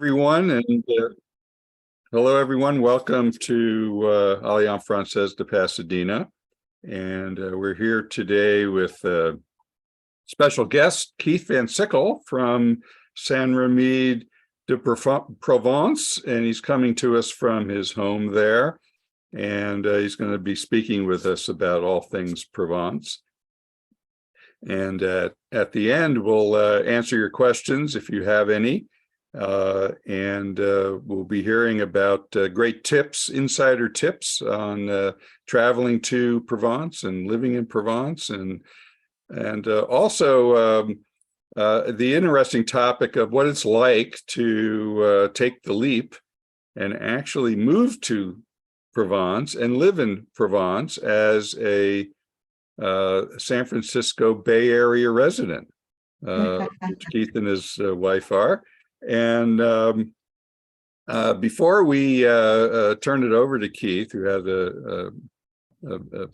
Everyone, and hello, everyone. Welcome to Alliance Francaise de Pasadena. And we're here today with special guest, Keith Van Sickle from San Remy de Provence. And he's coming to us from his home there. And he's going to be speaking with us about all things Provence. And at the end, we'll answer your questions if you have any. And we'll be hearing about great tips, insider tips on traveling to Provence and living in Provence, and also the interesting topic of what it's like to take the leap and actually move to Provence and live in Provence as a San Francisco Bay Area resident, which Keith and his wife are. And before we turn it over to Keith, who has a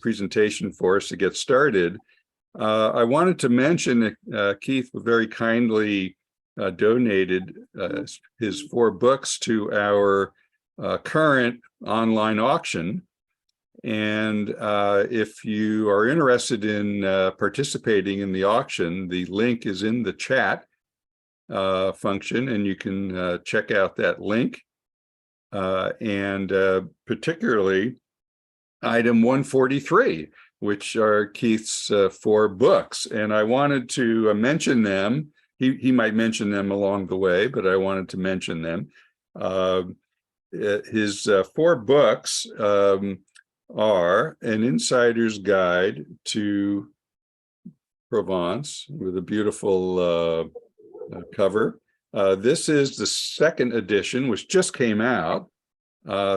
presentation for us to get started, I wanted to mention that Keith very kindly donated his 4 books to our current online auction. And if you are interested in participating in the auction, the link is in the chat function, and you can check out that link, and particularly item 143, which are Keith's 4 books. And I wanted to mention them. He might mention them along the way, but I wanted to mention them. His 4 books are An Insider's Guide to Provence, with a beautiful cover. This is the 2nd edition, which just came out,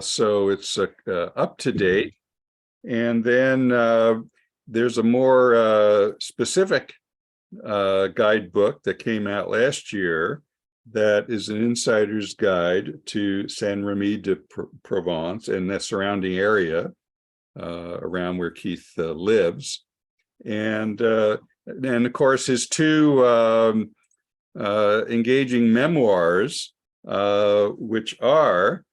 so it's up to date. And then there's a more specific guidebook that came out last year that is An Insider's Guide to San Remy de Provence and the surrounding area around where Keith lives. And of course, his 2 engaging memoirs, which are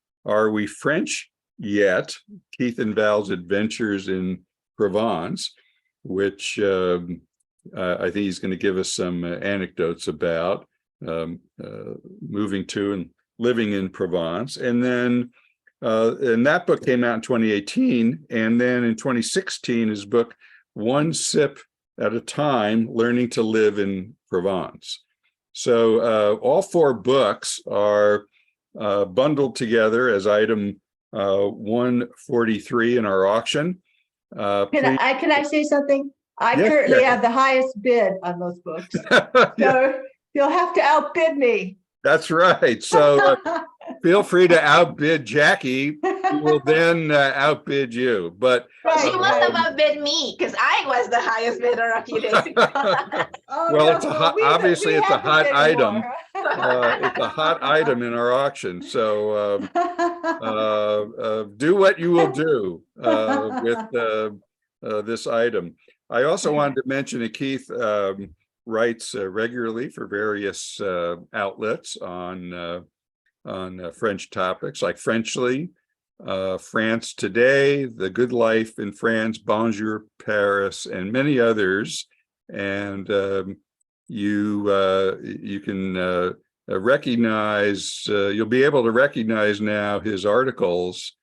We French Yet? Keith and Val's Adventures in Provence, which I think he's going to give us some anecdotes about moving to and living in Provence. And then and that book came out in 2018. And then in 2016, his book, One Sip at a Time, Learning to Live in Provence. So all 4 books are bundled together as item 143 in our auction. Can I say something? I currently have the highest bid on those books. So you'll have to outbid me. That's right. So feel free to outbid Jackie, who will then outbid you. But she must have outbid me, because I was the highest bidder a few days ago. Well, it's obviously it's a hot item. It's a hot item in our auction. So do what you will do with this item. I also wanted to mention that Keith writes regularly for various outlets on French topics like Frenchly, France Today, The Good Life in France, Bonjour Paris, and many others. And you can recognize, you'll be able to recognize now his articles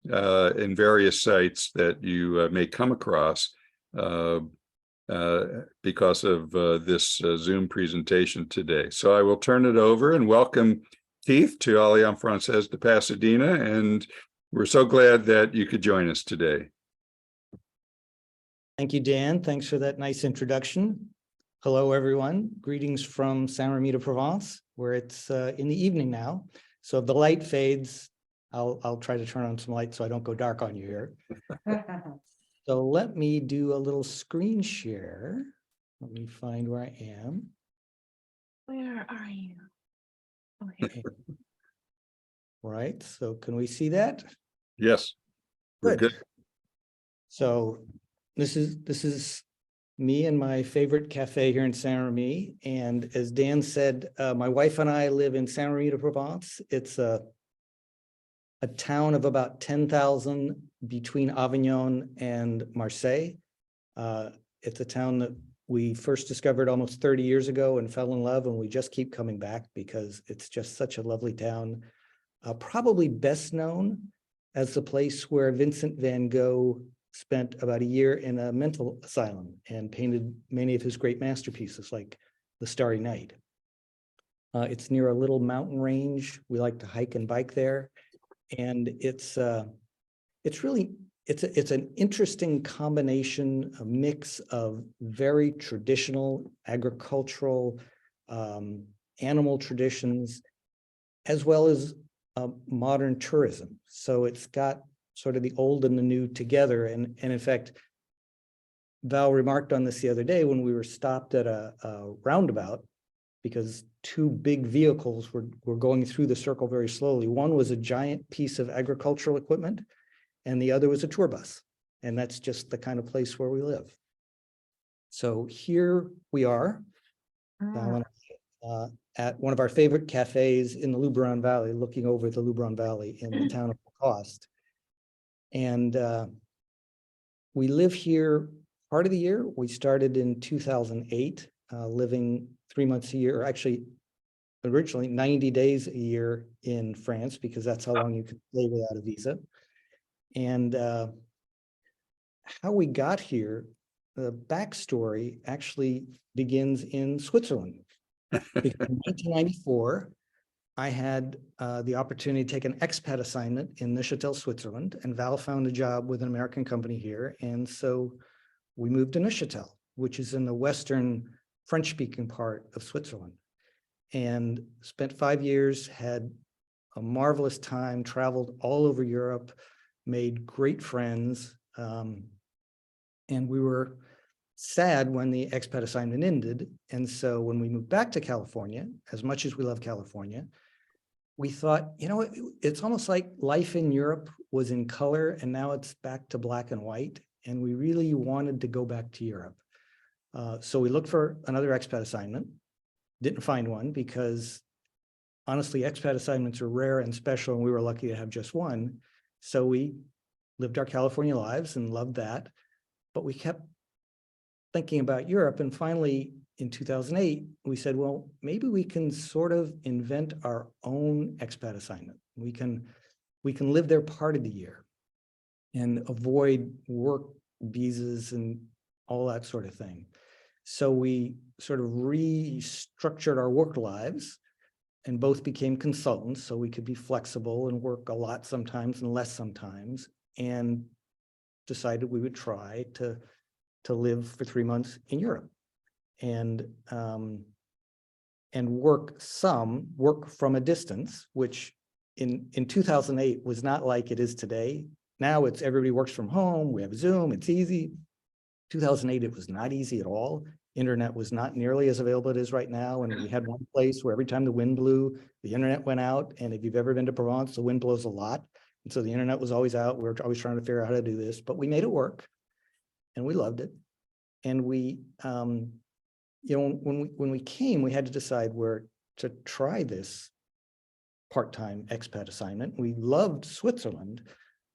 in various sites that you may come across because of this Zoom presentation today. So I will turn it over and welcome Keith to Alliance Francaise de Pasadena, and we're so glad that you could join us today. Thank you, Dan. Thanks for that nice introduction. Hello, everyone. Greetings from San Remy de Provence, where it's in the evening now. So if the light fades, I'll try to turn on some light so I don't go dark on you here. So let me do a little screen share. Let me find where I am. Where are you? Okay. Right. So can we see that? Yes. We're good. So this is me and my favorite cafe here in Saint-Remy. And as Dan said, my wife and I live in Saint-Remy de Provence. It's a town of about 10,000 between Avignon and Marseille. It's a town that we first discovered almost 30 years ago and fell in love, and we just keep coming back because it's just such a lovely town. Probably best known as the place where Vincent van Gogh spent about a year in a mental asylum and painted many of his great masterpieces like The Starry Night. It's near a little mountain range. We like to hike and bike there. And it's really an interesting combination, a mix of very traditional agricultural animal traditions, as well as modern tourism. So it's got sort of the old and the new together. And in fact, Val remarked on this the other day when we were stopped at a roundabout because two big vehicles were going through the circle very slowly. One was a giant piece of agricultural equipment, and the other was a tour bus. And that's just the kind of place where we live. So here we are at one of our favorite cafes in the Luberon Valley, looking over the Luberon Valley in the town of Lacoste. And we live here part of the year. We started in 2008, living 3 months a year, or actually originally 90 days a year in France, because that's how long you could stay without a visa. And how we got here, the backstory actually begins in Switzerland. Because in 1994, I had the opportunity to take an expat assignment in Neuchâtel, Switzerland, and Val found a job with an American company here. And so we moved to Neuchâtel, which is in the western French-speaking part of Switzerland, and spent 5 years, had a marvelous time, traveled all over Europe, made great friends. And we were sad when the expat assignment ended. And so when we moved back to California, as much as we love California, we thought, you know, it's almost like life in Europe was in color and now it's back to black and white. And we really wanted to go back to Europe. So we looked for another expat assignment, didn't find one because honestly, expat assignments are rare and special, and we were lucky to have just one. So we lived our California lives and loved that, but we kept thinking about Europe. And finally, in 2008, we said, well, maybe we can sort of invent our own expat assignment. We can live there part of the year and avoid work visas and all that sort of thing. So we sort of restructured our work lives and both became consultants, so we could be flexible and work a lot sometimes and less sometimes, and decided we would try to live for 3 months in Europe and work from a distance, which in 2008 was not like it is today. Now it's everybody works from home, we have Zoom, it's easy. 2008, it was not easy at all. Internet was not nearly as available as it is right now. And we had one place where every time the wind blew, the internet went out. And if you've ever been to Provence, the wind blows a lot. And so the internet was always out. We were always trying to figure out how to do this, but we made it work and we loved it. And we, you know, when we came, we had to decide where to try this part-time expat assignment. We loved Switzerland,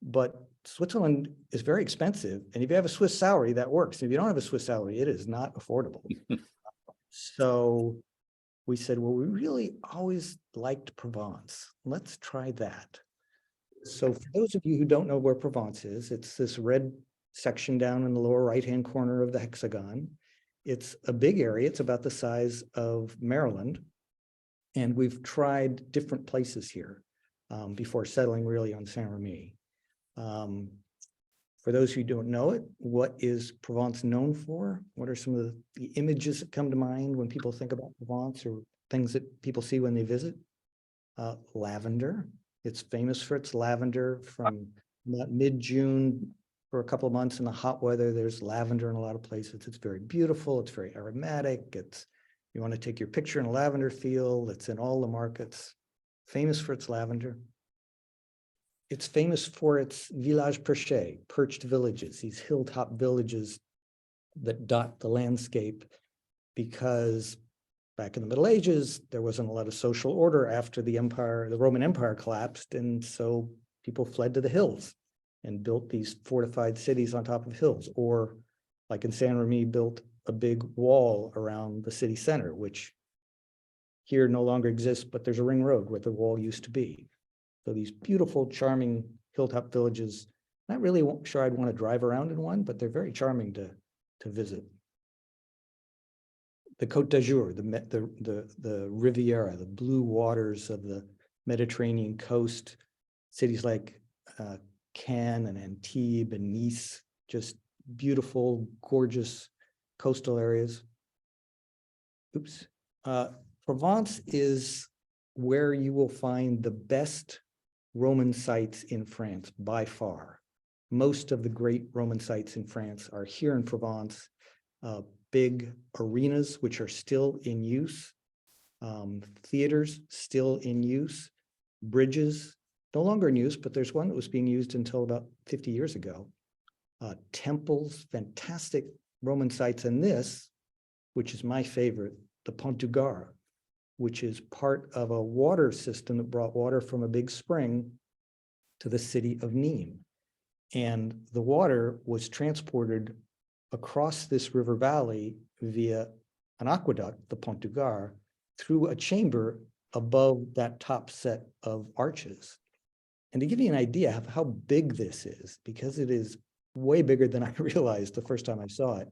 but Switzerland is very expensive. And if you have a Swiss salary, that works. If you don't have a Swiss salary, it is not affordable. So we said, well, we really always liked Provence. Let's try that. So for those of you who don't know where Provence is, it's this red section down in the lower right-hand corner of the hexagon. It's a big area. It's about the size of Maryland. And we've tried different places here before settling really on Saint-Remy. For those who don't know it, what is Provence known for? What are some of the images that come to mind when people think about Provence, or things that people see when they visit? Lavender. It's famous for its lavender. From about mid-June for a couple of months in the hot weather, there's lavender in a lot of places. It's very beautiful. It's very aromatic. You want to take your picture in a lavender field. It's in all the markets. Famous for its lavender. It's famous for its village perché, perched villages, these hilltop villages that dot the landscape, because back in the Middle Ages, there wasn't a lot of social order after the Roman Empire collapsed. And so people fled to the hills and built these fortified cities on top of hills, or like in San Remi, built a big wall around the city center, which here no longer exists, but there's a ring road where the wall used to be. So these beautiful, charming hilltop villages, not really sure I'd want to drive around in one, but they're very charming to visit. The Côte d'Azur, the Riviera, the blue waters of the Mediterranean coast, cities like Cannes and Antibes and Nice, just beautiful, gorgeous coastal areas. Oops. Provence is where you will find the best Roman sites in France by far. Most of the great Roman sites in France are here in Provence. Big arenas, which are still in use, theaters still in use, bridges no longer in use, but there's one that was being used until about 50 years ago. Temples, fantastic Roman sites, and this, which is my favorite, the Pont du Gard, which is part of a water system that brought water from a big spring to the city of Nîmes. And the water was transported across this river valley via an aqueduct, the Pont du Gard, through a chamber above that top set of arches. And to give you an idea of how big this is, because it is way bigger than I realized the first time I saw it,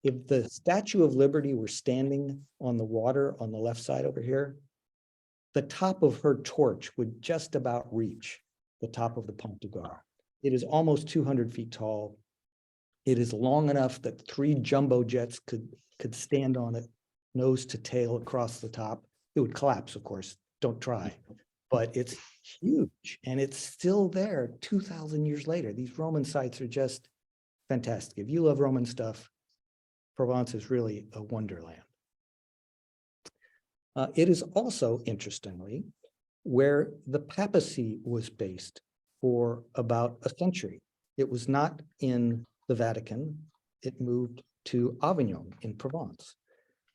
if the Statue of Liberty were standing on the water on the left side over here, the top of her torch would just about reach the top of the Pont du Gard. It is almost 200 feet tall. It is long enough that 3 jumbo jets could stand on it, nose to tail across the top. It would collapse, of course, don't try, but it's huge and it's still there 2,000 years later. These Roman sites are just fantastic. If you love Roman stuff, Provence is really a wonderland. It is also, interestingly, where the papacy was based for about a century. It was not in the Vatican. It moved to Avignon in Provence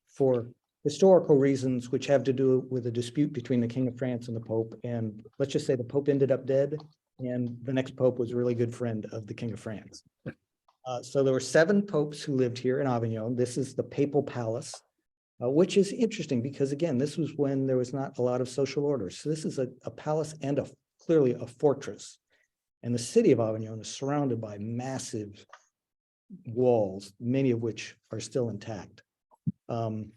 for historical reasons, which have to do with a dispute between the King of France and the Pope. And let's just say the Pope ended up dead, and the next Pope was a really good friend of the King of France. So there were 7 popes who lived here in Avignon. This is the Papal Palace, which is interesting because, again, this was when there was not a lot of social order. So this is a palace and clearly a fortress. And the city of Avignon is surrounded by massive walls, many of which are still intact. And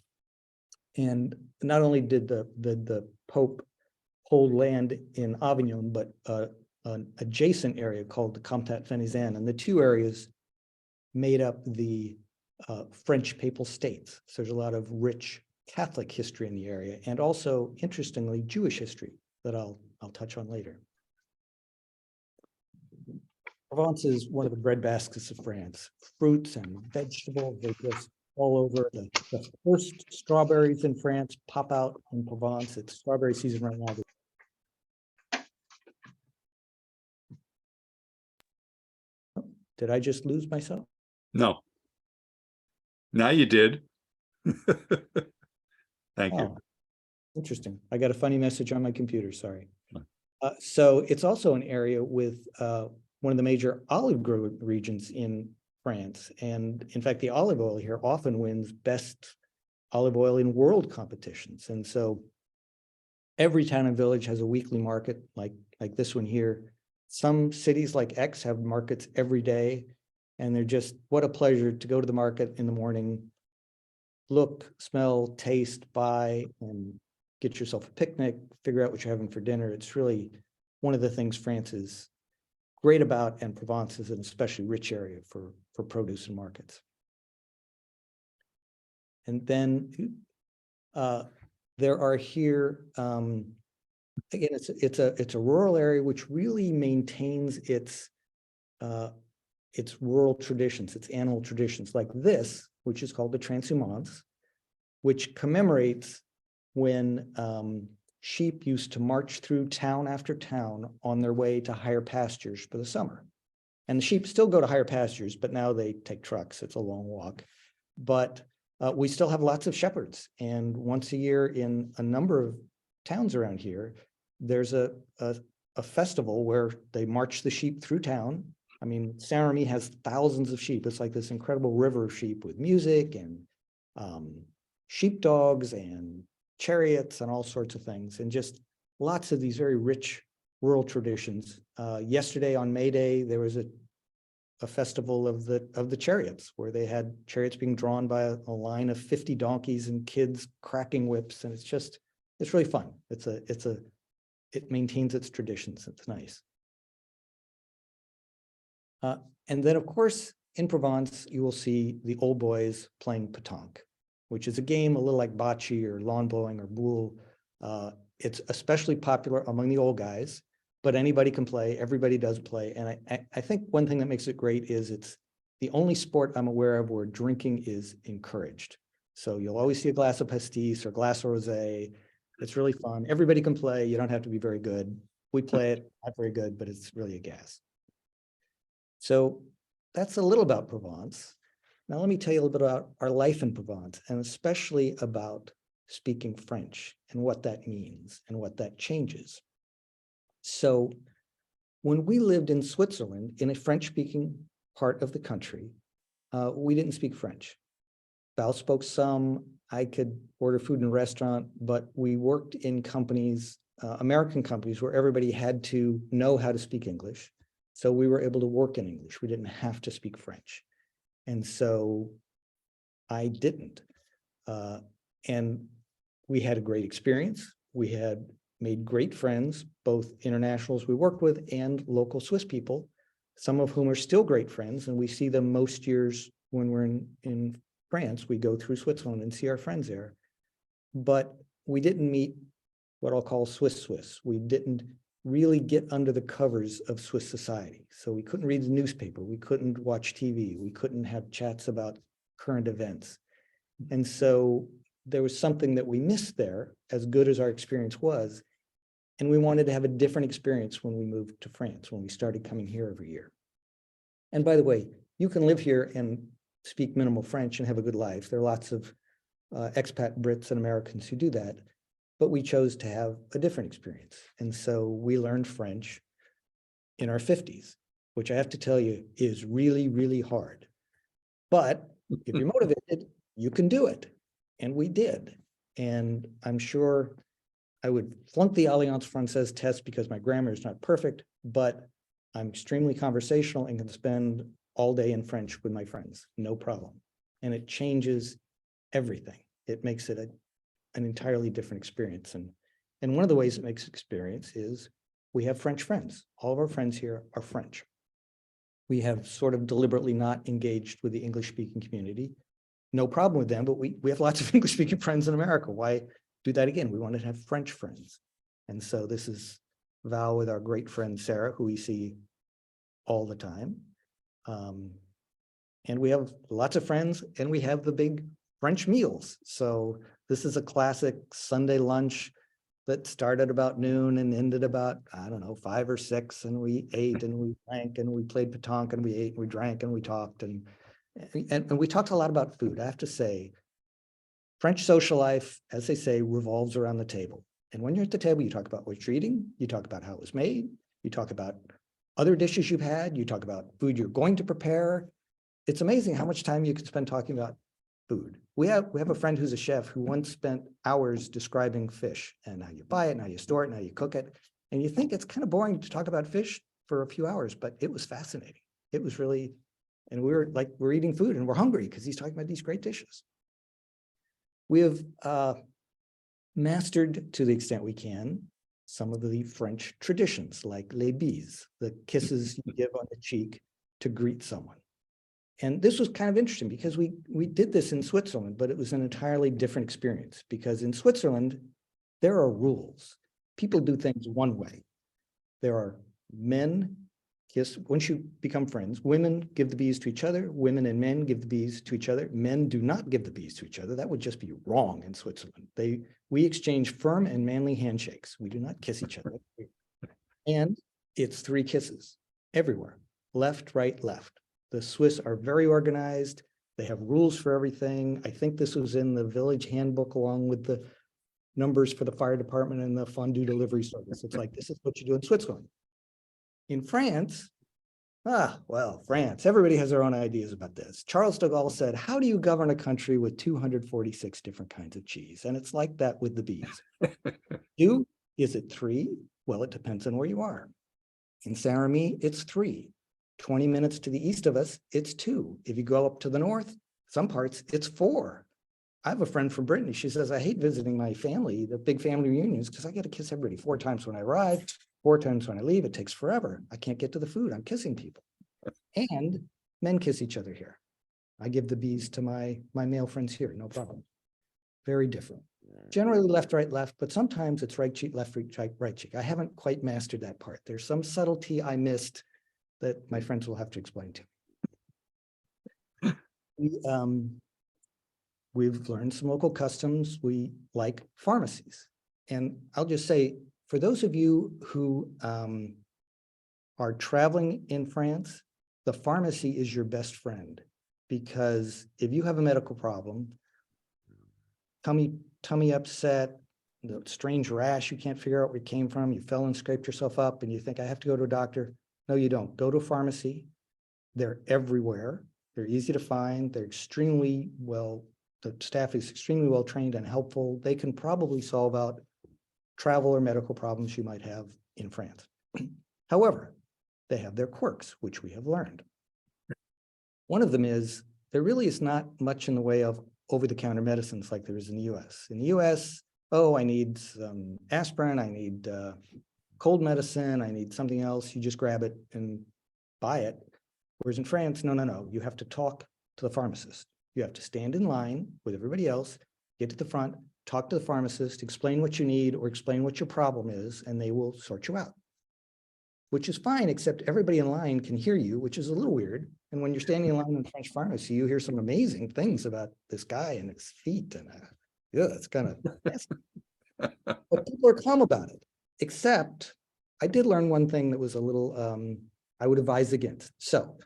not only did the Pope hold land in Avignon, but an adjacent area called the Comtat Venezan, and the 2 areas made up the French Papal States. So there's a lot of rich Catholic history in the area, and also, interestingly, Jewish history that I'll touch on later. Provence is one of the breadbaskets of France. Fruits and vegetables, they're just all over. The first strawberries in France pop out in Provence. It's strawberry season right now. Did I just lose myself? No. Now you did. Thank you. Oh, interesting. I got a funny message on my computer, sorry. So it's also an area with one of the major olive growing regions in France. And in fact, the olive oil here often wins best olive oil in world competitions. And so every town and village has a weekly market like this one here. Some cities like Aix have markets every day. And they're just, what a pleasure to go to the market in the morning, look, smell, taste, buy, and get yourself a picnic, figure out what you're having for dinner. It's really one of the things France is great about, and Provence is an especially rich area for produce and markets. And then there are here, again, it's a rural area which really maintains its rural traditions, its animal traditions, like this, which is called the transhumance, which commemorates when sheep used to march through town after town on their way to higher pastures for the summer. And the sheep still go to higher pastures, but now they take trucks. It's a long walk. But we still have lots of shepherds. And once a year in a number of towns around here, there's a festival where they march the sheep through town. I mean, Saint-Remy has thousands of sheep. It's like this incredible river of sheep with music and sheepdogs and chariots and all sorts of things, and just lots of these very rich rural traditions. Yesterday on May Day, there was a festival of the chariots, where they had chariots being drawn by a line of 50 donkeys and kids cracking whips, and it's really fun. It maintains its traditions. It's nice. And then, of course, in Provence, you will see the old boys playing pétanque, which is a game a little like bocce or lawn bowling or boule. It's especially popular among the old guys, but anybody can play. Everybody does play. And I think one thing that makes it great is it's the only sport I'm aware of where drinking is encouraged. So you'll always see a glass of pastis or glass of rosé. It's really fun. Everybody can play. You don't have to be very good. We play it, not very good, but it's really a gas. So that's a little about Provence. Now, let me tell you a little bit about our life in Provence, and especially about speaking French and what that means and what that changes. So when we lived in Switzerland, in a French-speaking part of the country, we didn't speak French. Val spoke some. I could order food in a restaurant, but we worked in companies, American companies, where everybody had to know how to speak English. So we were able to work in English. We didn't have to speak French. And so I didn't. And we had a great experience. We had made great friends, both internationals we worked with and local Swiss people, some of whom are still great friends. And we see them most years when we're in France. We go through Switzerland and see our friends there. But we didn't meet what I'll call Swiss. We didn't really get under the covers of Swiss society. So we couldn't read the newspaper. We couldn't watch TV. We couldn't have chats about current events. And so there was something that we missed there, as good as our experience was. And we wanted to have a different experience when we moved to France, when we started coming here every year. And by the way, you can live here and speak minimal French and have a good life. There are lots of expat Brits and Americans who do that. But we chose to have a different experience. And so we learned French in our 50s, which I have to tell you is really, really hard. But if you're motivated, you can do it. And we did. And I'm sure I would flunk the Alliance Française test because my grammar is not perfect, but I'm extremely conversational and can spend all day in French with my friends, no problem. And it changes everything. It makes it an entirely different experience. And one of the ways it makes experience is we have French friends. All of our friends here are French. We have sort of deliberately not engaged with the English-speaking community. No problem with them, but we have lots of English-speaking friends in America. Why do that again? We wanted to have French friends. And so this is Val with our great friend Sarah, who we see all the time. And we have lots of friends, and we have the big French meals. So this is a classic Sunday lunch that started about noon and ended about, I don't know, 5 or 6. And we ate and we drank and we played pétanque and we ate and we drank and we talked. And we talked a lot about food. I have to say, French social life, as they say, revolves around the table. And when you're at the table, you talk about what you're eating, you talk about how it was made, you talk about other dishes you've had, you talk about food you're going to prepare. It's amazing how much time you can spend talking about food. We have a friend who's a chef who once spent hours describing fish and how you buy it and how you store it and how you cook it. And you think it's kind of boring to talk about fish for a few hours, but it was fascinating. It was really, and we're eating food and we're hungry because he's talking about these great dishes. We have mastered, to the extent we can, some of the French traditions, like les bises, the kisses you give on the cheek to greet someone. And this was kind of interesting because we did this in Switzerland, but it was an entirely different experience because in Switzerland, there are rules. People do things one way. There are men kiss, once you become friends, women give the bees to each other, women and men give the bees to each other. Men do not give the bees to each other. That would just be wrong in Switzerland. We exchange firm and manly handshakes. We do not kiss each other. And it's 3 kisses everywhere. left, right, left. The Swiss are very organized. They have rules for everything. I think this was in the village handbook along with the numbers for the fire department and the fondue delivery service. It's like, this is what you do in Switzerland. In France, well, France, everybody has their own ideas about this. Charles de Gaulle said, how do you govern a country with 246 different kinds of cheese? And it's like that with the bees. Is it 3? Well, it depends on where you are. In Saint-Remy, it's 3. 20 minutes to the east of us, it's 2. If you go up to the north, some parts, it's 4. I have a friend from Brittany. She says, I hate visiting my family, the big family reunions, because I get to kiss everybody 4 times when I arrive, 4 times when I leave. It takes forever. I can't get to the food. I'm kissing people. And men kiss each other here. I give the bees to my male friends here, no problem. Very different. Generally left, right, left, but sometimes it's right cheek, left cheek, right cheek. I haven't quite mastered that part. There's some subtlety I missed that my friends will have to explain to me. We've learned some local customs. We like pharmacies. And I'll just say, for those of you who are traveling in France, the pharmacy is your best friend, because if you have a medical problem, tummy upset, the strange rash, you can't figure out where it came from, you fell and scraped yourself up and you think, I have to go to a doctor. No, you don't. Go to a pharmacy. They're everywhere. They're easy to find. They're extremely well, the staff is extremely well trained and helpful. They can probably solve out travel or medical problems you might have in France. However, they have their quirks, which we have learned. One of them is there really is not much in the way of over-the-counter medicines like there is in the US. In the US, oh, I need some aspirin, I need cold medicine, I need something else. You just grab it and buy it. Whereas in France, no. You have to talk to the pharmacist. You have to stand in line with everybody else, get to the front, talk to the pharmacist, explain what you need or explain what your problem is, and they will sort you out. Which is fine, except everybody in line can hear you, which is a little weird. And when you're standing in line in a French pharmacy, you hear some amazing things about this guy and his feet. And yeah, it's kind of nasty. But people are calm about it, except I did learn one thing that was a little, I would advise against. So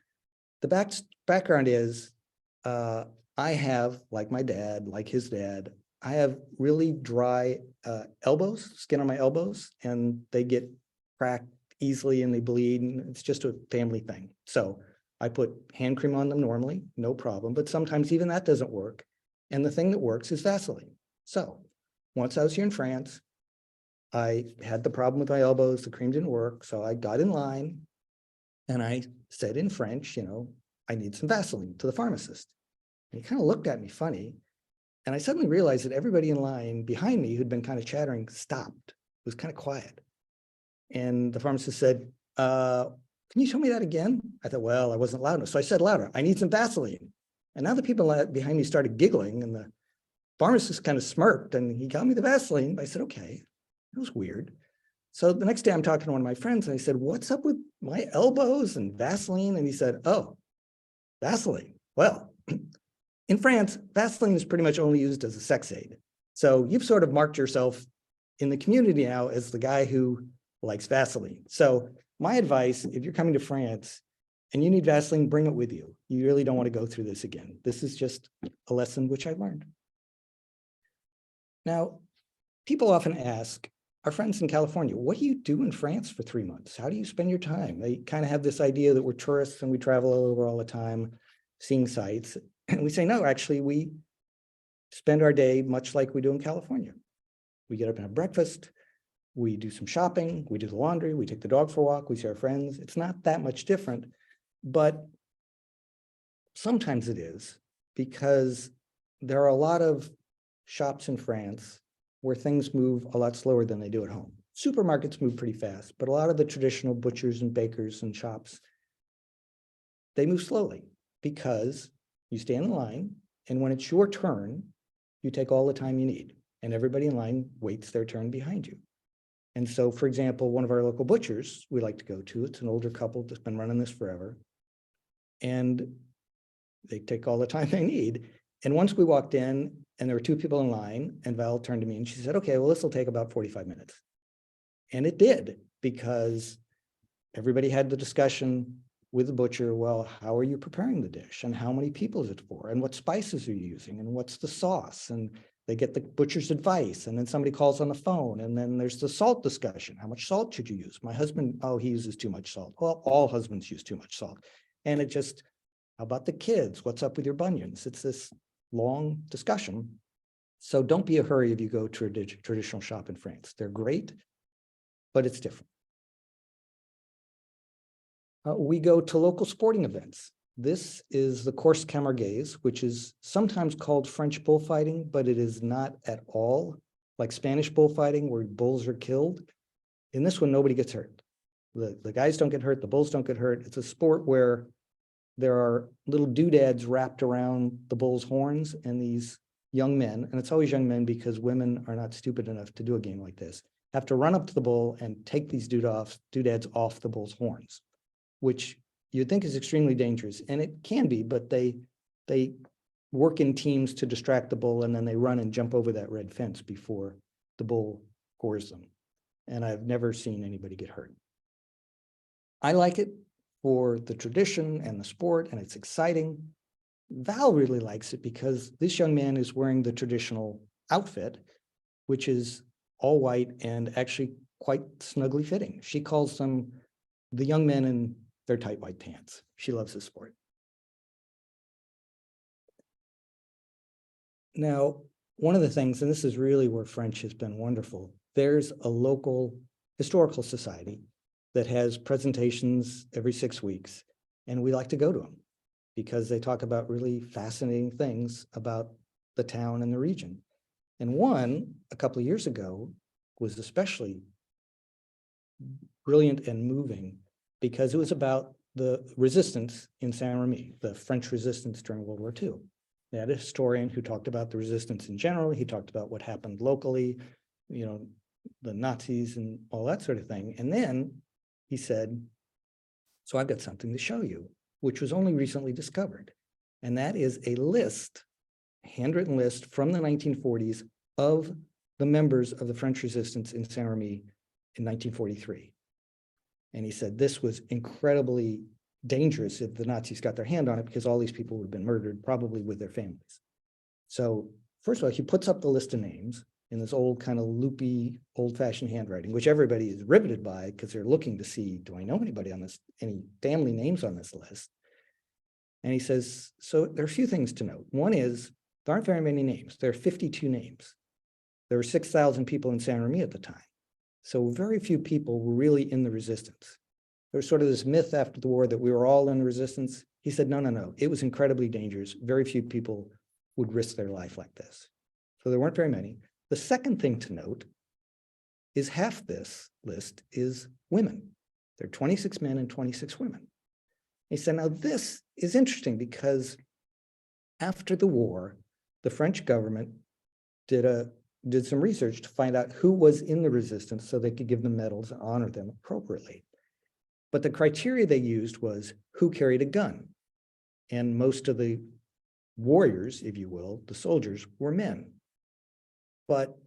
the background is, I have, like my dad, like his dad, I have really dry elbows, skin on my elbows, and they get cracked easily and they bleed, and it's just a family thing. So I put hand cream on them normally, no problem, but sometimes even that doesn't work. And the thing that works is Vaseline. So once I was here in France, I had the problem with my elbows, the cream didn't work, so I got in line and I said in French, I need some Vaseline to the pharmacist. And he kind of looked at me funny. And I suddenly realized that everybody in line behind me who'd been kind of chattering stopped. It was kind of quiet. And the pharmacist said, can you show me that again? I thought, well, I wasn't loud enough. So I said louder, I need some Vaseline. And now the people behind me started giggling and the pharmacist kind of smirked and he got me the Vaseline. I said, okay, that was weird. So the next day I'm talking to one of my friends and I said, what's up with my elbows and Vaseline? And he said, oh, Vaseline. Well, in France, Vaseline is pretty much only used as a sex aid. So you've sort of marked yourself in the community now as the guy who likes Vaseline. So my advice, if you're coming to France and you need Vaseline, bring it with you. You really don't want to go through this again. This is just a lesson which I've learned. Now, people often ask, our friends in California, what do you do in France for 3 months? How do you spend your time? They kind of have this idea that we're tourists and we travel all over all the time, seeing sights. And we say, no, actually, we spend our day much like we do in California. We get up and have breakfast. We do some shopping, we do the laundry, we take the dog for a walk, we see our friends. It's not that much different, but sometimes it is, because there are a lot of shops in France where things move a lot slower than they do at home. Supermarkets move pretty fast, but a lot of the traditional butchers and bakers and shops, they move slowly because you stand in line, and when it's your turn, you take all the time you need, and everybody in line waits their turn behind you. And so, for example, one of our local butchers we like to go to, it's an older couple that's been running this forever. And they take all the time they need. And once we walked in and there were 2 people in line, and Val turned to me and she said, okay, well, this will take about 45 minutes. And it did, because everybody had the discussion. with the butcher, well, how are you preparing the dish and how many people is it for and what spices are you using and what's the sauce? And they get the butcher's advice, and then somebody calls on the phone, and then there's the salt discussion. How much salt should you use? My husband, oh, he uses too much salt. Well, all husbands use too much salt. And it just, how about the kids? What's up with your bunions? It's this long discussion. So don't be a hurry if you go to a traditional shop in France. They're great, but it's different. We go to local sporting events. This is the course camarguaise, which is sometimes called French bullfighting, but it is not at all like Spanish bullfighting where bulls are killed. In this one, nobody gets hurt. The guys don't get hurt, the bulls don't get hurt. It's a sport where there are little doodads wrapped around the bull's horns, and these young men, and it's always young men because women are not stupid enough to do a game like this, have to run up to the bull and take these doodads off the bull's horns, which you'd think is extremely dangerous, and it can be, but they work in teams to distract the bull, and then they run and jump over that red fence before the bull gores them. And I've never seen anybody get hurt. I like it for the tradition and the sport, and it's exciting. Val really likes it because this young man is wearing the traditional outfit, which is all white and actually quite snugly fitting. She calls them the young men in their tight white pants. She loves this sport. Now, one of the things, and this is really where French has been wonderful, there's a local historical society that has presentations every 6 weeks, and we like to go to them because they talk about really fascinating things about the town and the region. And one, a couple of years ago, was especially brilliant and moving because it was about the resistance in Saint-Remy, the French resistance during World War II. They had a historian who talked about the resistance in general. He talked about what happened locally, you know, the Nazis and all that sort of thing. And then he said, so I've got something to show you, which was only recently discovered. And that is a list, handwritten list from the 1940s of the members of the French resistance in Saint-Remy in 1943. And he said this was incredibly dangerous if the Nazis got their hand on it because all these people would have been murdered, probably with their families. So first of all, he puts up the list of names in this old kind of loopy, old-fashioned handwriting, which everybody is riveted by because they're looking to see, do I know anybody on this, any family names on this list? And he says, so there are a few things to note. One is, there aren't very many names. There are 52 names. There were 6,000 people in Saint-Remy at the time. So very few people were really in the resistance. There was sort of this myth after the war that we were all in the resistance. He said, no. It was incredibly dangerous. Very few people would risk their life like this. So there weren't very many. The second thing to note is half this list is women. There are 26 men and 26 women. He said, now this is interesting because after the war, the French government did some research to find out who was in the resistance so they could give them medals and honor them appropriately. But the criteria they used was who carried a gun. And most of the warriors, if you will, the soldiers, were men. But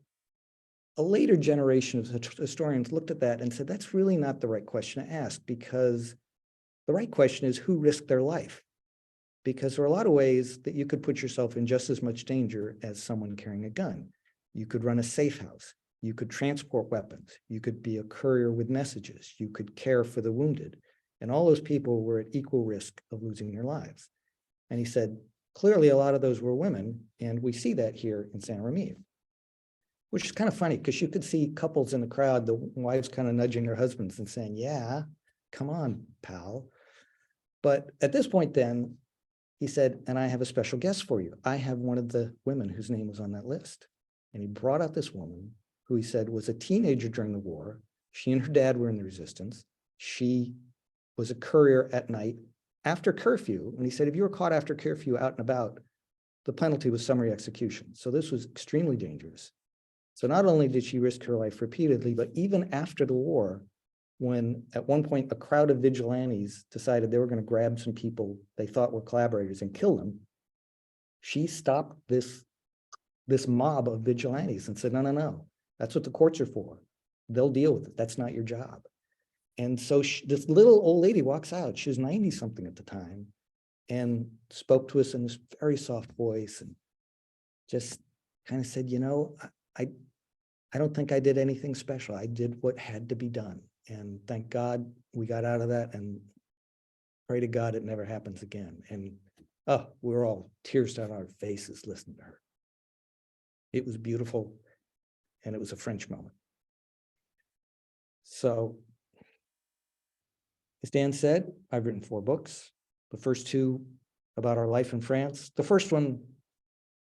a later generation of historians looked at that and said, that's really not the right question to ask, because the right question is who risked their life? Because there are a lot of ways that you could put yourself in just as much danger as someone carrying a gun. You could run a safe house. You could transport weapons. You could be a courier with messages. You could care for the wounded. And all those people were at equal risk of losing their lives. And he said, clearly a lot of those were women. And we see that here in Saint-Remy, which is kind of funny because you could see couples in the crowd, the wives kind of nudging their husbands and saying, yeah, come on, pal. But at this point then, he said, and I have a special guest for you. I have one of the women whose name was on that list. And he brought out this woman who he said was a teenager during the war. She and her dad were in the resistance. She was a courier at night after curfew. And he said, if you were caught after curfew out and about, the penalty was summary execution. So this was extremely dangerous. So not only did she risk her life repeatedly, but even after the war, when at one point a crowd of vigilantes decided they were going to grab some people they thought were collaborators and kill them, she stopped this mob of vigilantes and said, no, that's what the courts are for. They'll deal with it. That's not your job. And so this little old lady walks out. She was 90 something at the time and spoke to us in this very soft voice and just kind of said, you know, I don't think I did anything special. I did what had to be done. And thank God we got out of that, and pray to God it never happens again. And oh, we're all tears down our faces listening to her. It was beautiful, and it was a French moment. So, as Dan said, I've written 4 books. The first 2 about our life in France. The first one,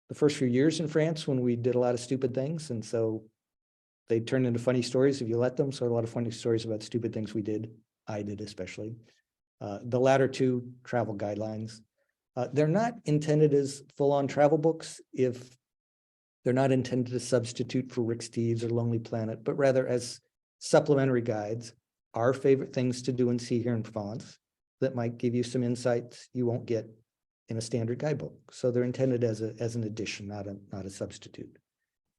the first few years in France when we did a lot of stupid things. And so they turned into funny stories if you let them. So a lot of funny stories about stupid things we did. I did especially. The latter 2 travel guidelines. They're not intended as full-on travel books if they're not intended to substitute for Rick Steves or Lonely Planet, but rather as supplementary guides, our favorite things to do and see here in Provence that might give you some insights you won't get in a standard guidebook. So they're intended as an addition, not a substitute.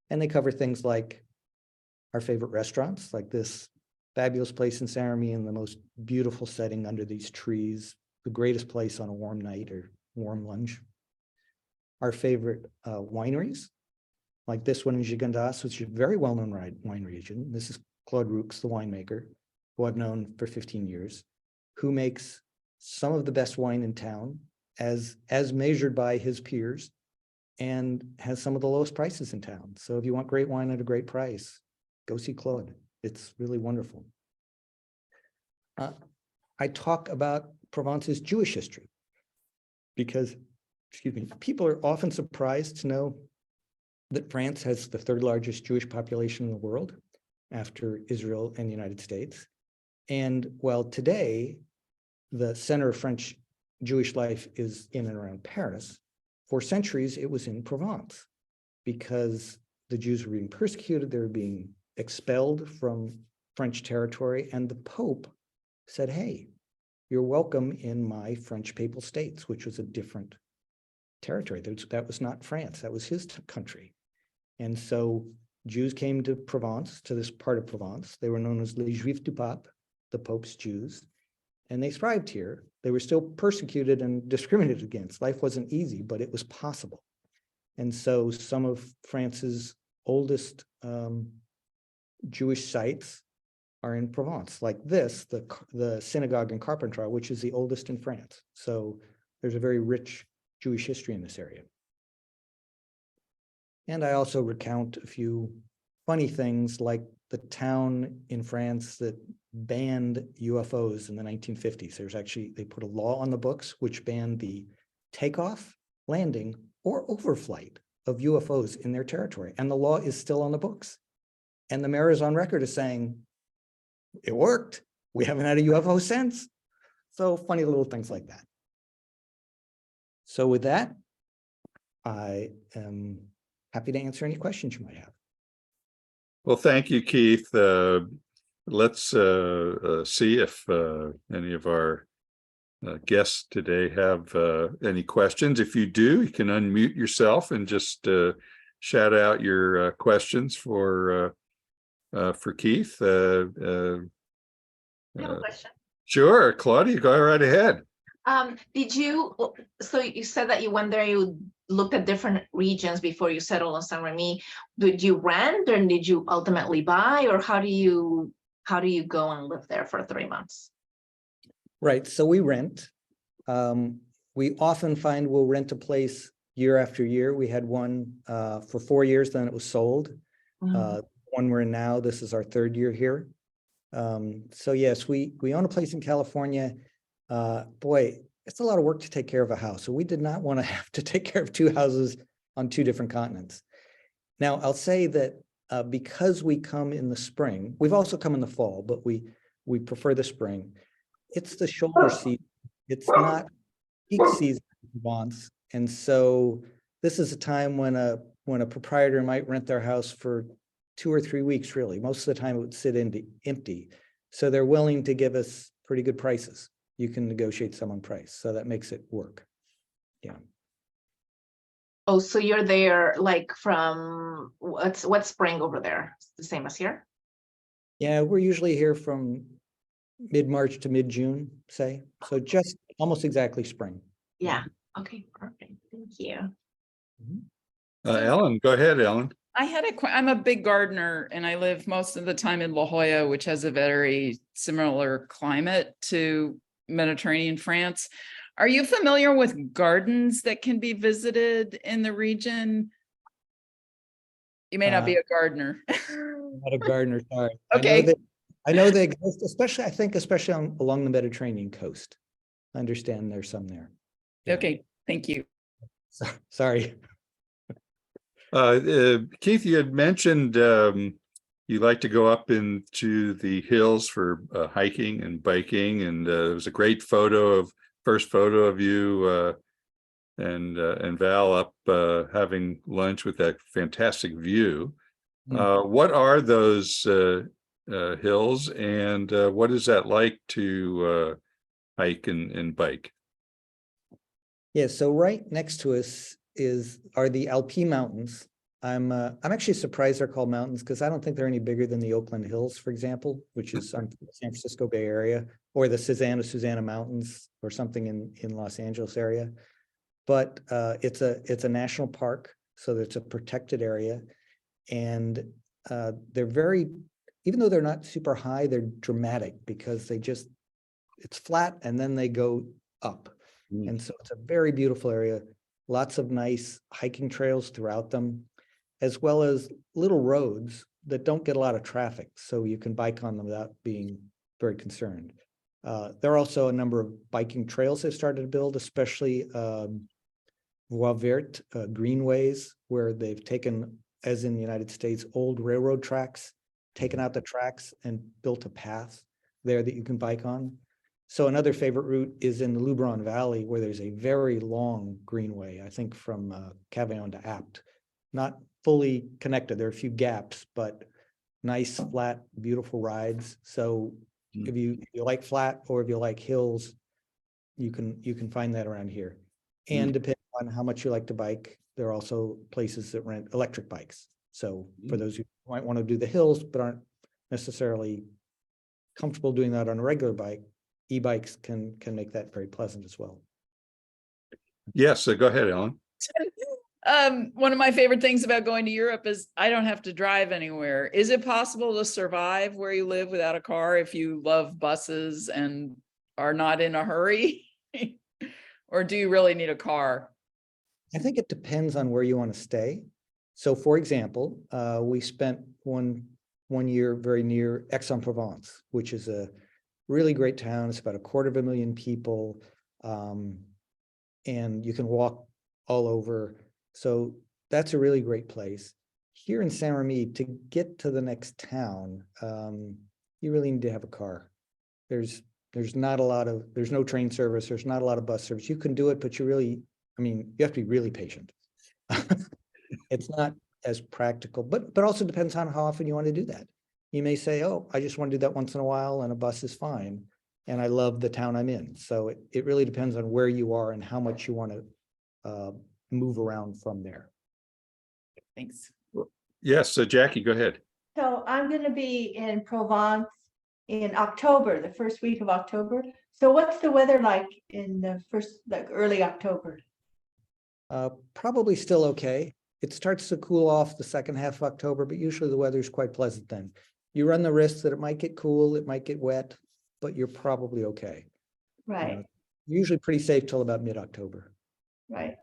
And they cover things like our favorite restaurants, like this fabulous place in Saint-Remy in the most beautiful setting under these trees, the greatest place on a warm night or warm lunch. Our favorite wineries, like this one in Gigondas, which is a very well-known wine region. This is Claude Roux, the winemaker, who I've known for 15 years, who makes some of the best wine in town as measured by his peers, and has some of the lowest prices in town. So if you want great wine at a great price, go see Claude. It's really wonderful. I talk about Provence's Jewish history because, excuse me, people are often surprised to know that France has the 3rd largest Jewish population in the world after Israel and the United States. And while today, the center of French Jewish life is in and around Paris, for centuries it was in Provence because the Jews were being persecuted, they were being expelled from French territory, and the Pope said, hey, you're welcome in my French Papal States, which was a different territory. That was not France, that was his country. And so Jews came to Provence, to this part of Provence. They were known as les Juifs du Pape, the Pope's Jews, and they thrived here. They were still persecuted and discriminated against. Life wasn't easy, but it was possible. And so some of France's oldest Jewish sites are in Provence, like this, the synagogue in Carpentras, which is the oldest in France. So there's a very rich Jewish history in this area. And I also recount a few funny things, like the town in France that banned UFOs in the 1950s. They put a law on the books which banned the takeoff, landing, or overflight of UFOs in their territory. And the law is still on the books. And the mayor is on record as saying, it worked. We haven't had a UFO since. So funny little things like that. So with that, I am happy to answer any questions you might have. Well, thank you, Keith. Let's see if any of our guests today have any questions. If you do, you can unmute yourself and just shout out your questions for Keith. I have a question. Sure, Claudia, go right ahead. So you said that you went there, you looked at different regions before you settled on Saint-Remy. Did you rent, or did you ultimately buy, or how do you go and live there for 3 months? Right, so we rent. We often find we'll rent a place year after year. We had one for 4 years, then it was sold. One we're in now, this is our 3rd year here. So yes, we own a place in California. Boy, it's a lot of work to take care of a house. So we did not want to have to take care of 2 houses on 2 different continents. Now, I'll say that because we come in the spring, we've also come in the fall, but we prefer the spring. It's the shoulder season. It's not peak season in Provence. And so this is a time when a proprietor might rent their house for 2 or 3 weeks, really. Most of the time it would sit empty. So they're willing to give us pretty good prices. You can negotiate some on price. So that makes it work. Yeah. Oh, so you're there like from what's spring over there? It's the same as here? Yeah, we're usually here from mid-March to mid-June, say. So just almost exactly spring. Yeah, okay, perfect, thank you. Ellen, go ahead, Ellen. I'm a big gardener and I live most of the time in La Jolla, which has a very similar climate to Mediterranean France. Are you familiar with gardens that can be visited in the region? You may not be a gardener. Not a gardener, sorry. Okay. I know they exist, especially, I think, especially along the Mediterranean coast. I understand there's some there. Yeah. Okay, thank you. Sorry. Keith, you had mentioned you like to go up into the hills for hiking and biking, and there was a great first photo of you and Val up having lunch with that fantastic view. What are those hills, and what is that like to hike and bike? Yeah, so right next to us are the Alpine Mountains. I'm actually surprised they're called mountains because I don't think they're any bigger than the Oakland Hills, for example, which is on the San Francisco Bay Area, or the Susanna Mountains or something in Los Angeles area. But it's a national park, so it's a protected area, and they're very, even though they're not super high, they're dramatic because it's flat and then they go up. And so it's a very beautiful area, lots of nice hiking trails throughout them, as well as little roads that don't get a lot of traffic, so you can bike on them without being very concerned. There are also a number of biking trails they've started to build, especially voies vertes, greenways, where they've taken, as in the United States, old railroad tracks, taken out the tracks and built a path there that you can bike on. So another favorite route is in the Luberon Valley, where there's a very long greenway, I think from Cavaillon to Apt. Not fully connected, there are a few gaps, but nice, flat, beautiful rides. So if you like flat or if you like hills, you can find that around here. And depending on how much you like to bike, there are also places that rent electric bikes. So for those who might want to do the hills but aren't necessarily comfortable doing that on a regular bike, e-bikes can make that very pleasant as well. Yes, go ahead, Ellen. One of my favorite things about going to Europe is I don't have to drive anywhere. Is it possible to survive where you live without a car if you love buses and are not in a hurry? Or do you really need a car? I think it depends on where you want to stay. So for example, we spent one year very near Aix-en-Provence, which is a really great town. It's about 250,000 people. And you can walk all over. So that's a really great place. Here in Saint-Remy, to get to the next town, you really need to have a car. There's no train service. There's not a lot of bus service. You can do it, but you have to be really patient. It's not as practical, but also depends on how often you want to do that. You may say, oh, I just want to do that once in a while and a bus is fine. And I love the town I'm in. So it really depends on where you are and how much you want to move around from there. Thanks. Yes, so Jackie, go ahead. So I'm going to be in Provence in October, the first week of October. So what's the weather like in the early October? Probably still okay. It starts to cool off the second half of October, but usually the weather's quite pleasant then. You run the risk that it might get cool, it might get wet, but you're probably okay. Right, Usually pretty safe till about mid-October. right.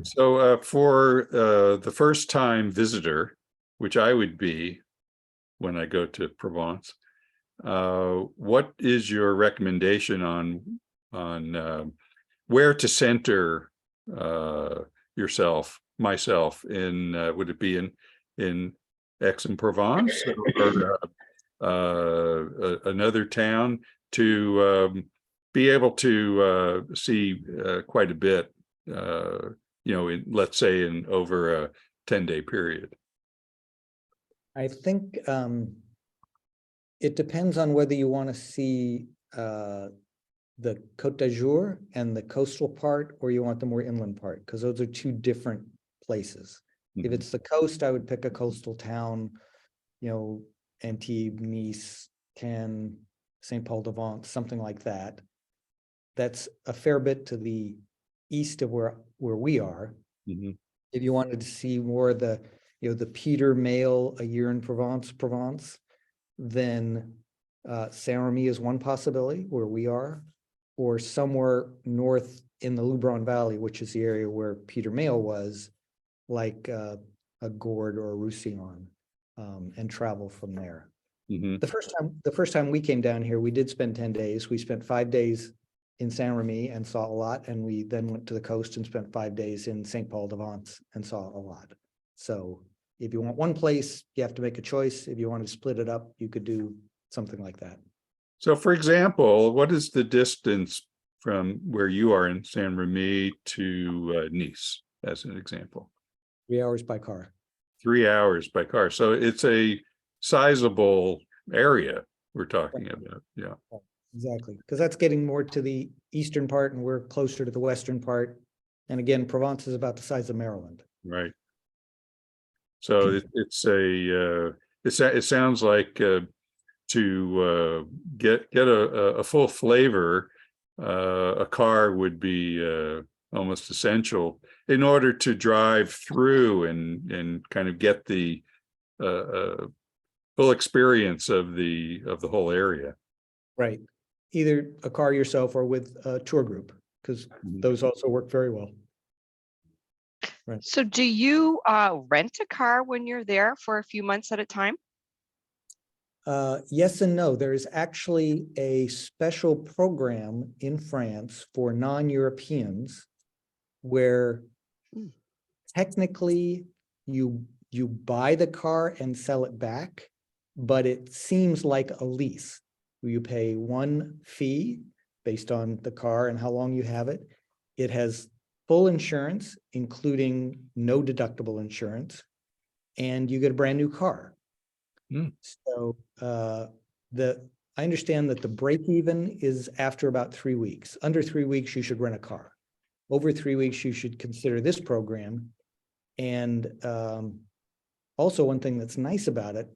So for the first time visitor, which I would be when I go to Provence, what is your recommendation on where to center myself in, would it be in Aix-en-Provence or another town to be able to see quite a bit, let's say in over a 10-day period? I think it depends on whether you want to see the Côte d'Azur and the coastal part, or you want the more inland part, because those are two different places. If it's the coast, I would pick a coastal town, Antibes, Nice, Cannes, St. Paul de Vence, something like that. That's a fair bit to the east of where we are. Mhm. If you wanted to see more of the, the Peter Mail, A Year in Provence, then Saint-Remy is one possibility where we are, or somewhere north in the Lubron Valley, which is the area where Peter Mail was, like a Gourd or a Roussillon, and travel from there. Mhm. The first time we came down here, we did spend 10 days. We spent 5 days in Saint-Remy and saw a lot, and we then went to the coast and spent 5 days in St. Paul de Vence and saw a lot. So if you want one place, you have to make a choice. If you want to split it up, you could do something like that. So for example, what is the distance from where you are in Saint-Remy to Nice, as an example? 3 hours by car. 3 hours by car. So it's a sizable area we're talking about. Yeah. Exactly, because that's getting more to the eastern part and we're closer to the western part. And again, Provence is about the size of Maryland. Right. So it sounds like to get a full flavor, a car would be almost essential in order to drive through and kind of get the full experience of the whole area. Right. Either a car yourself or with a tour group, because those also work very well. So do you rent a car when you're there for a few months at a time? Yes and no. There is actually a special program in France for non-Europeans where technically you buy the car and sell it back, but it seems like a lease. You pay one fee based on the car and how long you have it. It has full insurance, including no deductible insurance, and you get a brand new car. So I understand that the break even is after about 3 weeks. Under 3 weeks, you should rent a car. Over 3 weeks, you should consider this program. And also one thing that's nice about it,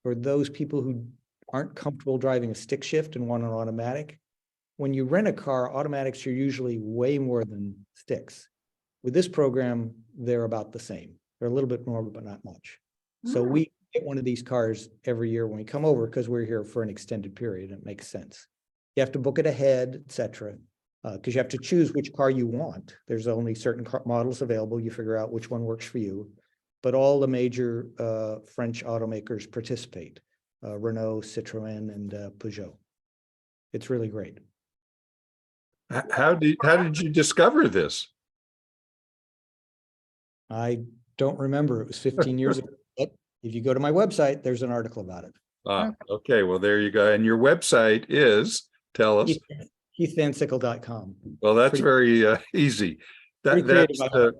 for those people who aren't comfortable driving a stick shift and want an automatic, when you rent a car, automatics are usually way more than sticks. With this program, they're about the same. They're a little bit more, but not much. So we get one of these cars every year when we come over because we're here for an extended period. It makes sense. You have to book it ahead, etc. Because you have to choose which car you want. There's only certain car models available. You figure out which one works for you. But all the major French automakers participate. Renault, Citroën, and Peugeot. It's really great. How did you discover this? I don't remember. It was 15 years ago. But if you go to my website, there's an article about it. Okay, well, there you go. And your website is, tell us. KeithVanSickle.com. Well, that's Pretty- very easy. pretty creative,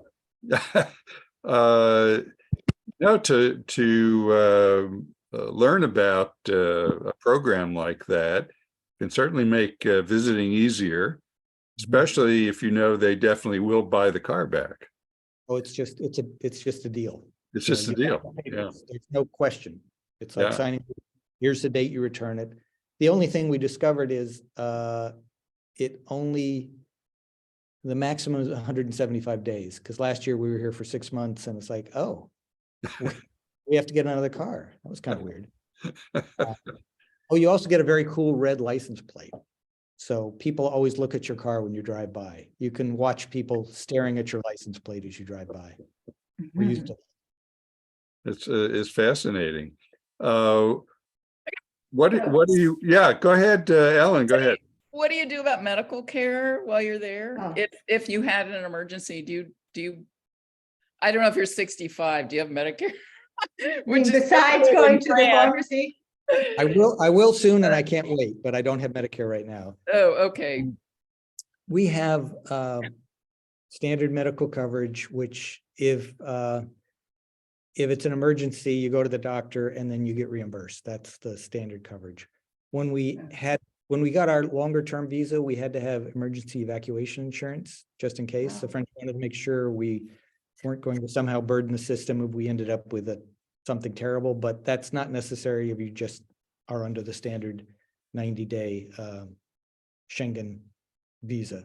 No, to learn about a program like that can certainly make visiting easier, especially if you know they definitely will buy the car back. Oh, it's just a deal. It's You know, just a you deal. have to pay Yeah. this. There's no question. It's like Yeah. signing, here's the date you return it. The only thing we discovered is the maximum is 175 days. Because last year we were here for 6 months and it's like, oh, we have to get another car. That was kind of weird. Oh, you also get a very cool red license plate. So people always look at your car when you drive by. You can watch people staring at your license plate as you drive by. We're used to. It's fascinating. What do you, yeah, go ahead, Ellen, go ahead. What do you do about medical care while you're there? Oh. If you had an emergency, do you, I don't know if you're 65, do you have Medicare? Which is Besides different going in to the France. pharmacy, I will soon, and I can't wait, but I don't have Medicare right now. Oh, okay. We have standard medical coverage, which if it's an emergency, you go to the doctor and then you get reimbursed. That's the standard coverage. When we got our longer term visa, we had to have emergency evacuation insurance just in case. The French wanted to make sure we weren't going to somehow burden the system if we ended up with something terrible, but that's not necessary if you just are under the standard 90-day Schengen visa.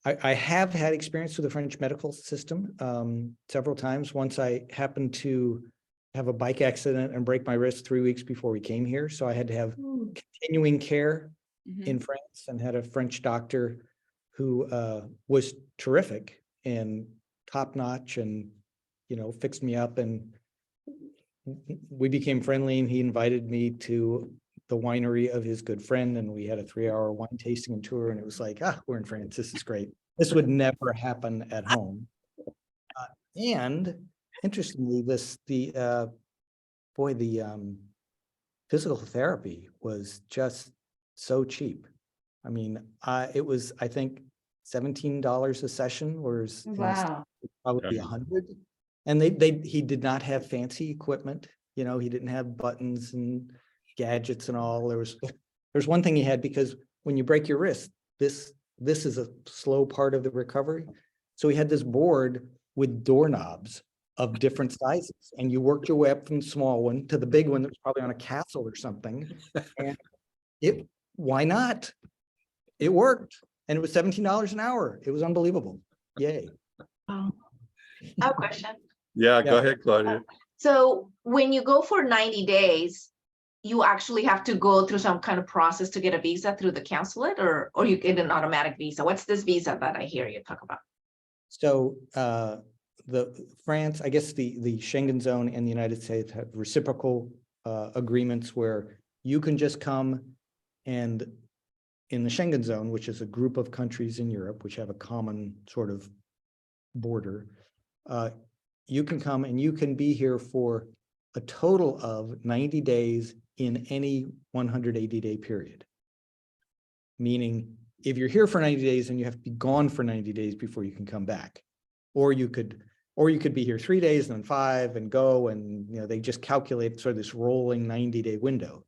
I have had experience with the French medical system several times. Once I happened to have a bike accident and break my wrist 3 weeks before we came here. So I had to have continuing care Mhm. in France and had a French doctor who was terrific and top notch and, fixed me up, and we became friendly, and he invited me to the winery of his good friend, and we had a 3-hour wine tasting and tour, and it was like, we're in France. This is great. This would never happen at home. And interestingly, the physical therapy was just so cheap. I mean, it was, I think, $17 a session, whereas in the States, Wow. it's probably Yeah. 100. And he did not have fancy equipment. He didn't have buttons and gadgets and all. There's one thing he had, because when you break your wrist, this is a slow part of the recovery. So he had this board with doorknobs of different sizes, and you worked your way up from the small one to the big one that was probably on a castle or something. And why not? It worked. And it was $17 an hour. It was unbelievable. Yay. I have a question. Yeah, go Yeah. ahead, Claudia. So when you go for 90 days, you actually have to go through some kind of process to get a visa through the consulate, or you get an automatic visa? What's this visa that I hear you talk about? So the France, I guess the Schengen zone and the United States have reciprocal agreements where you can just come, and in the Schengen zone, which is a group of countries in Europe, which have a common sort of border, you can come and you can be here for a total of 90 days in any 180-day period. Meaning, if you're here for 90 days, and you have to be gone for 90 days before you can come back. Or you could be here 3 days and then 5 and go, and they just calculate sort of this rolling 90-day window.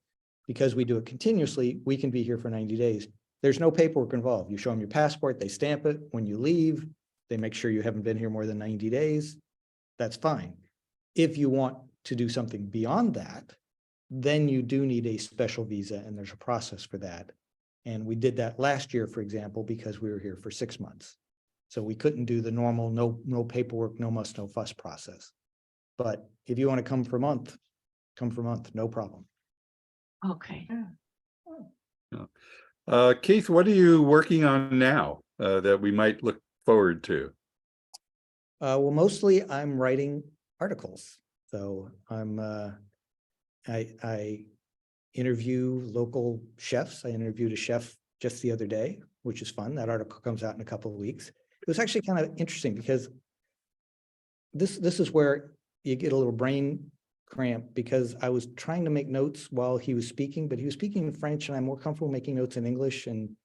Because we do it continuously, we can be here for 90 days. There's no paperwork involved. You show them your passport, they stamp it. When you leave, they make sure you haven't been here more than 90 days. That's fine. If you want to do something beyond that, then you do need a special visa, and there's a process for that. And we did that last year, for example, because we were here for 6 months. So we couldn't do the normal no paperwork, no muss, no fuss process. But if you want to come for a month, no problem. Okay. Keith, what are you working on now that we might look forward to? Well, mostly I'm writing articles. So I interview local chefs. I interviewed a chef just the other day, which is fun. That article comes out in a couple of weeks. It was actually kind of interesting because this is where you get a little brain cramp, because I was trying to make notes while he was speaking, but he was speaking in French, and I'm more comfortable making notes in English. And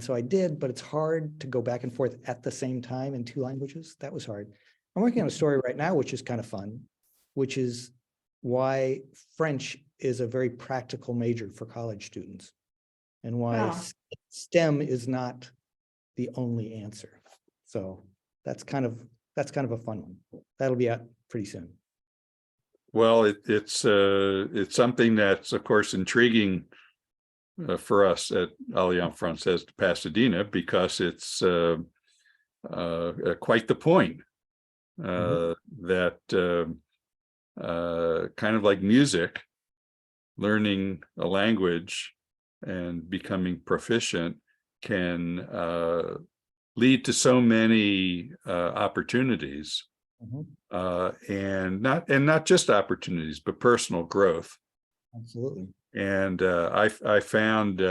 so I did, but it's hard to go back and forth at the same time in 2 languages. That was hard. I'm working on a story right now, which is kind of fun, which is why French is a very practical major for college students, and why Wow. STEM is not the only answer. So that's kind of a fun one. That'll be out pretty soon. Well, it's something that's, of course, intriguing for us at Alliance Française de Pasadena, because it's quite the point that kind of like music, learning a language and becoming proficient can lead to so many opportunities. And not just opportunities, but personal growth. Absolutely. And I found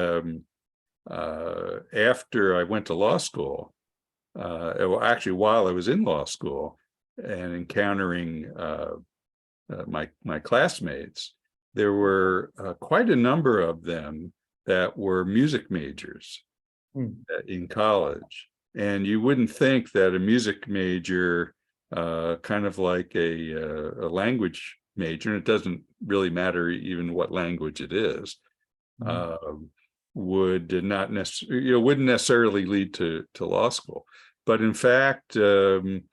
after I went to law school, well, actually while I was in law school and encountering my classmates, there were quite a number of them that were music majors in college. And you wouldn't think that a music major, kind of like a language major, and it doesn't really matter even what language it is, would not necessarily, wouldn't necessarily lead to law school. But in fact, in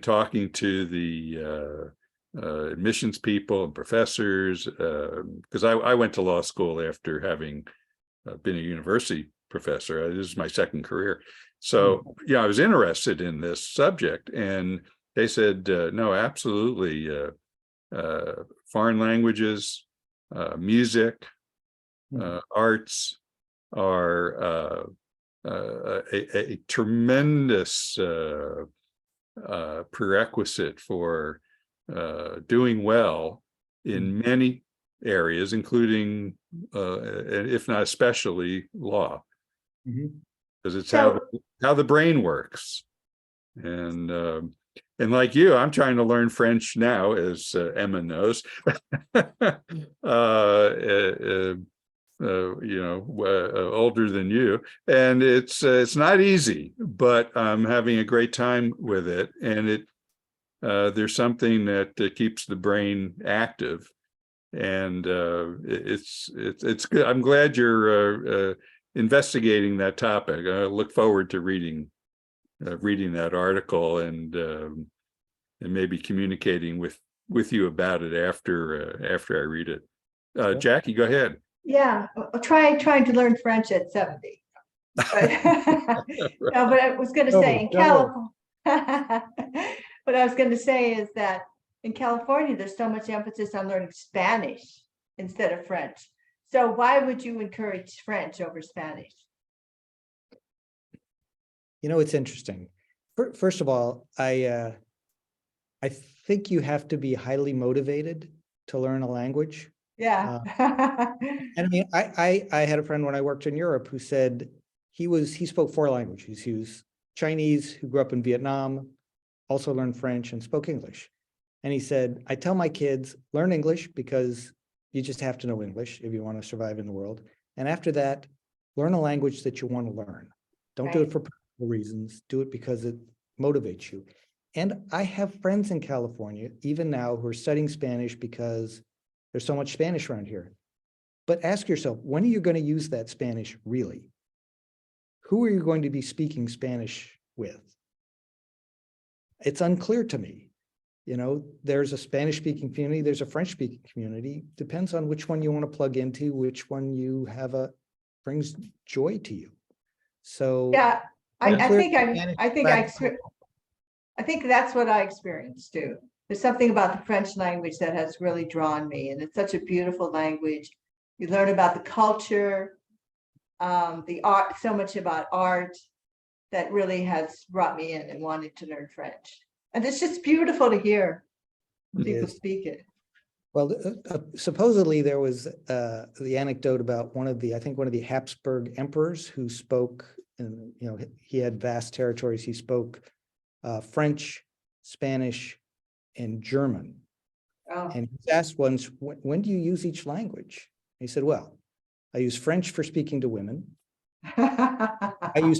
talking to the admissions people and professors, because I went to law school after having been a university professor. This is my second career. So, yeah, I was interested in this subject, and they said, no, absolutely. Foreign languages, music, arts are a tremendous prerequisite for doing well in many areas, including, if not especially, law, because it's how the brain works. And like you, I'm trying to learn French now, as Emma knows. Older than you, and it's not easy, but I'm having a great time with it, and there's something that keeps the brain active, and it's good. I'm glad you're investigating that topic. I look forward to reading that article, and maybe communicating with you about it after I read it. Jackie, go ahead. Yeah, I'll trying to learn French at 70. But, no, but I was going to say in California, what I was going to say is that in California, there's so much emphasis on learning Spanish instead of French. So why would you encourage French over Spanish? You know, it's interesting. First of all, I think you have to be highly motivated to learn a language. Yeah. And I mean, I had a friend when I worked in Europe who said he spoke 4 languages. He was Chinese, who grew up in Vietnam, also learned French and spoke English. And he said, I tell my kids, learn English because you just have to know English if you want to survive in the world. And after that, learn a language that you want to learn. Don't do it for practical reasons. Do it because it motivates you. And I have friends in California, even now, who are studying Spanish because there's so much Spanish around here. But ask yourself, when are you going to use that Spanish really? Who are you going to be speaking Spanish with? It's unclear to me. You know, there's a Spanish-speaking community, there's a French-speaking community. Depends on which one you want to plug into, which one you have brings joy to you. So Yeah, I think that's what I experienced too. There's something about the French language that has really drawn me, and it's such a beautiful language. You learn about the culture, the art, so much about art that really has brought me in and wanted to learn French. And it's just beautiful to hear people speak it. Well, supposedly there was the anecdote about one of the Habsburg emperors who spoke, and you know, he had vast territories. He spoke French, Spanish, and German. Oh. And he was asked once, when do you use each language? He said, well, I use French for speaking to women. I use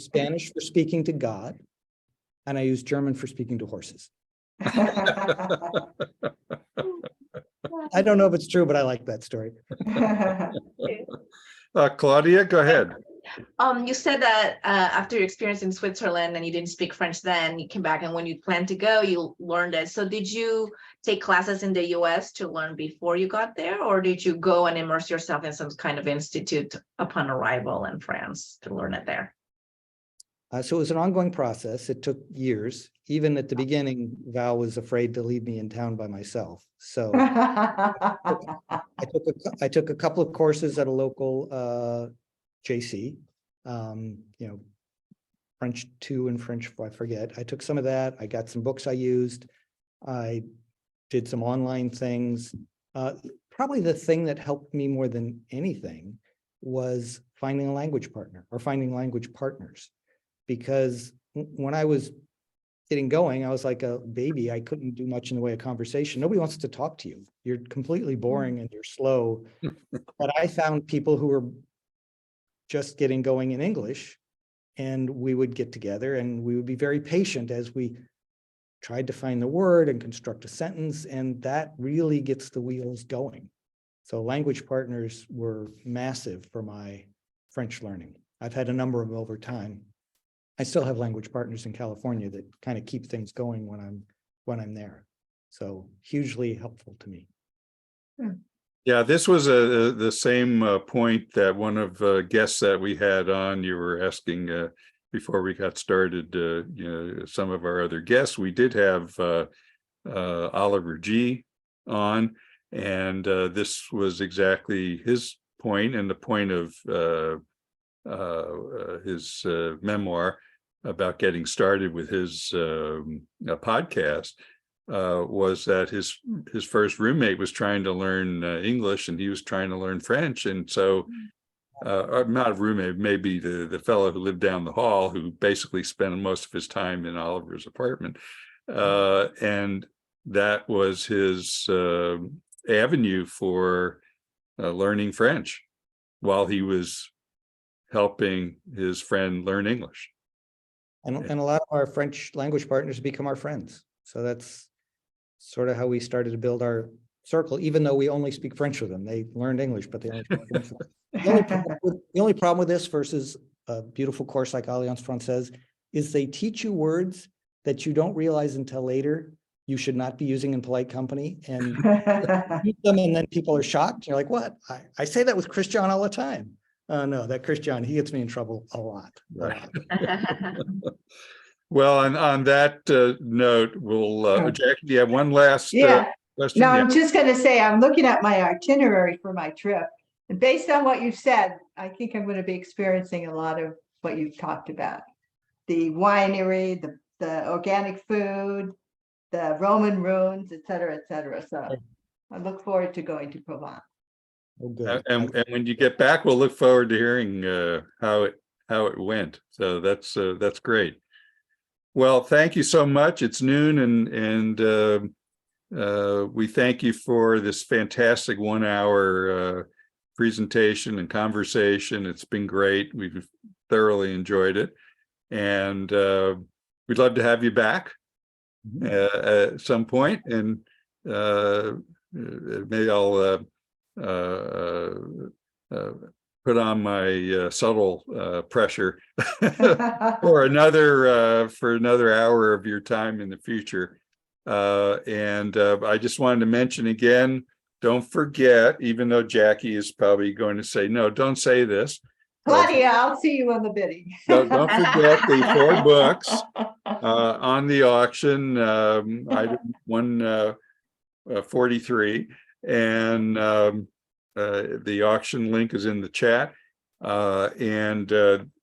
Spanish for speaking to God, and I use German for speaking to horses. I don't know if it's true, but I like that story. Claudia, go ahead. You said that after your experience in Switzerland and you didn't speak French then, you came back, and when you planned to go, you learned it. So did you take classes in the US to learn before you got there, or did you go and immerse yourself in some kind of institute upon arrival in France to learn it there? So it was an ongoing process. It took years. Even at the beginning, Val was afraid to leave me in town by myself. So I took a couple of courses at a local JC, you know, French 2 and French, I forget. I took some of that. I got some books I used. I did some online things. Probably the thing that helped me more than anything was finding a language partner or finding language partners. Because when I was getting going, I was like a baby. I couldn't do much in the way of conversation. Nobody wants to talk to you. You're completely boring and you're slow. But I found people who were just getting going in English, and we would get together and we would be very patient as we tried to find the word and construct a sentence, and that really gets the wheels going. So language partners were massive for my French learning. I've had a number of them over time. I still have language partners in California that kind of keep things going when I'm there. So hugely helpful to me. Yeah, this was the same point that one of guests that we had on, you were asking before we got started, some of our other guests. We did have Oliver G on, and this was exactly his point, and the point of his memoir about getting started with his podcast. Was that his first roommate was trying to learn English, and he was trying to learn French, and so not a roommate, maybe the fellow who lived down the hall, who basically spent most of his time in Oliver's apartment, and that was his avenue for learning French while he was helping his friend learn English. And a lot of our French language partners become our friends. So that's sort of how we started to build our circle, even though we only speak French with them. They learned English, but they only speak French with them. The only problem with this versus a beautiful course like Alliance Française is they teach you words that you don't realize until later you should not be using in polite company, and use them, and then people are shocked. You're like, what? I say that with Christian all the time. No, that Christian, he gets me in trouble a lot. Right. Well, and on that note, we'll Jackie, do you have one last Yeah. question? No, Yeah. I'm just going to say, I'm looking at my itinerary for my trip. And based on what you've said, I think I'm going to be experiencing a lot of what you've talked about. The winery, the organic food, the Roman ruins, et cetera, et cetera. So I look forward to going to Provence. Oh, good. And when you get back, we'll look forward to hearing how it went. So that's great. Well, thank you so much. It's noon, and we thank you for this fantastic 1 hour presentation and conversation. It's been great. We've thoroughly enjoyed it, and we'd love to have you back at some point. And maybe I'll put on my subtle pressure for another hour of your time in the future. And I just wanted to mention again, don't forget, even though Jackie is probably going to say, no, don't say this. Claudia, I'll see you on the bidding. Don't forget the 4 books on the auction, item 143, and the auction link is in the chat. And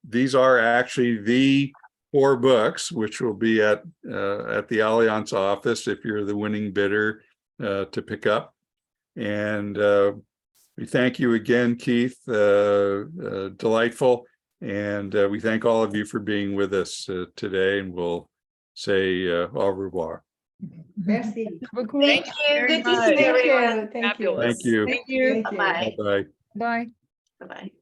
these are actually the 4 books, which will be at the Alliance office if you're the winning bidder to pick up. And we thank you again, Keith. Delightful. And we thank all of you for being with us today, and we'll say au revoir. Merci. Thank you. Good to see Thank everyone. you. Thank you. Thank you. Thank you. Thank you. Bye-bye. Bye-bye. Bye. Bye-bye.